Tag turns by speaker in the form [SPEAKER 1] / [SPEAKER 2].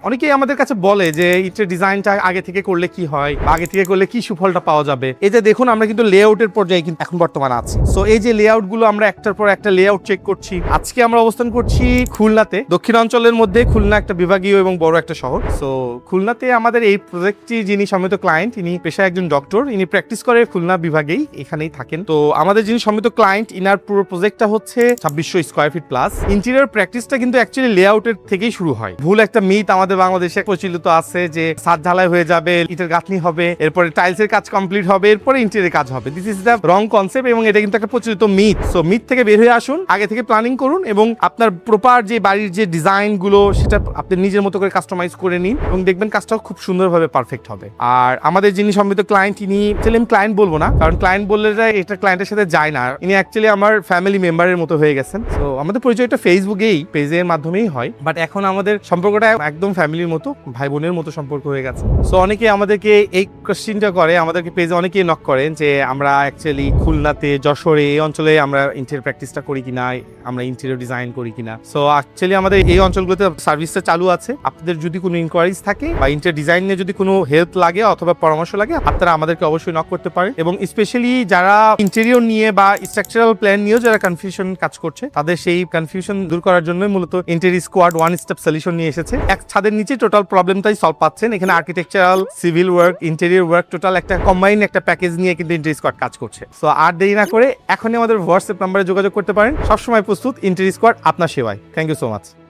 [SPEAKER 1] অনেকেই আমাদের কাছে বলে যে ইটের ডিজাইনটা আগে থেকে করলে কি হয়, আগে থেকে করলে কি সুফলটা পাওয়া যাবে। এই যে দেখুন আমরা কিন্তু লেআউটের পর্যায়ে কিন্তু এখন বর্তমানে আছি। সো এই যে লেআউট গুলো আমরা একটার পর একটা লেআউট চেক করছি। আজকে আমরা অবস্থান করছি খুলনাতে, দক্ষিণাঞ্চলের মধ্যে খুলনা একটা বিভাগীয় এবং বড় একটা শহর। সো খুলনাতে আমাদের এই প্রজেক্টটি যিনি সম্মিলিত ক্লায়েন্ট, ইনি পেশায় একজন ডক্টর, ইনি প্র্যাকটিস করে খুলনা বিভাগেই, এখানেই থাকেন। তো আমাদের যিনি সম্মিলিত ক্লায়েন্ট, ইনার পুরো প্রজেক্টটা হচ্ছে 2600 স্কয়ার ফিট প্লাস। ইন্টেরিয়র প্র্যাকটিসটা কিন্তু অ্যাকচুয়ালি লেআউটের থেকেই শুরু হয়। ভুল একটা মিথ আমাদের বাংলাদেশে প্রচলিত আছে যে ছাদ ঢালাই হয়ে যাবে, ইটের গাঁথনি হবে, এরপরে টাইলসের কাজ কমপ্লিট হবে, এরপরে ইন্টেরিয়র কাজ হবে। This is the wrong concept এবং এটা কিন্তু একটা প্রচলিত মিথ। সো মিথ থেকে বের হয়ে আসুন, আগে থেকে প্ল্যানিং করুন এবং আপনার প্রপার যে বাড়ির যে ডিজাইন গুলো সেটা আপনি নিজের মতো করে কাস্টমাইজ করে নিন এবং দেখবেন কাজটাও খুব সুন্দরভাবে পারফেক্ট হবে। আর আমাদের যিনি সম্মিলিত ক্লায়েন্ট, ইনি আমি ক্লায়েন্ট বলবো না, কারণ ক্লায়েন্ট বললে এটা ক্লায়েন্টের সাথে যায় না। ইনি অ্যাকচুয়ালি আমার ফ্যামিলি মেম্বারের মতো হয়ে গেছেন। সো আমাদের পরিচয়টা ফেসবুকেই পেজের মাধ্যমেই হয়, বাট এখন আমাদের সম্পর্কটা একদম ফ্যামিলির মতো, ভাই বোনের মতো সম্পর্ক হয়ে গেছে। সো অনেকে আমাদেরকে এই কোশ্চেনটা করে, আমাদেরকে পেজে অনেকেই নক করেন যে আমরা অ্যাকচুয়ালি খুলনাতে, যশোরে এই অঞ্চলে আমরা ইন্টেরিয়র প্র্যাকটিসটা করি কিনা, আমরা ইন্টেরিয়র ডিজাইন করি কিনা। সো অ্যাকচুয়ালি আমাদের এই অঞ্চলগুলোতে সার্ভিসটা চালু আছে। আপনাদের যদি কোনো ইনকোয়ারিজ থাকে বা ইন্টেরিয়র ডিজাইন নিয়ে যদি কোনো হেল্প লাগে অথবা পরামর্শ লাগে, আপনারা আমাদেরকে অবশ্যই নক করতে পারেন। এবং স্পেশালি যারা ইন্টেরিয়র নিয়ে বা স্ট্রাকচারাল প্ল্যান নিয়েও যারা কনফিউশন কাজ করছে, তাদের সেই কনফিউশন দূর করার জন্যই মূলত interior squad one step solution নিয়ে এসেছে। এক ছাদের নিচে টোটাল প্রবলেমটাই সলভ পাচ্ছেন। এখানে architectural, civil work, interior work total একটা কম্বাইন একটা প্যাকেজ নিয়ে কিন্তু ইন্টেরিয়র স্কোয়াড কাজ করছে। সো আর দেরি না করে এখনই আমাদের হোয়াটসঅ্যাপ নাম্বারে যোগাযোগ করতে পারেন। সবসময় প্রস্তুত ইন্টেরিয়র স্কোয়াড আপনার সেবায়। Thank you so much.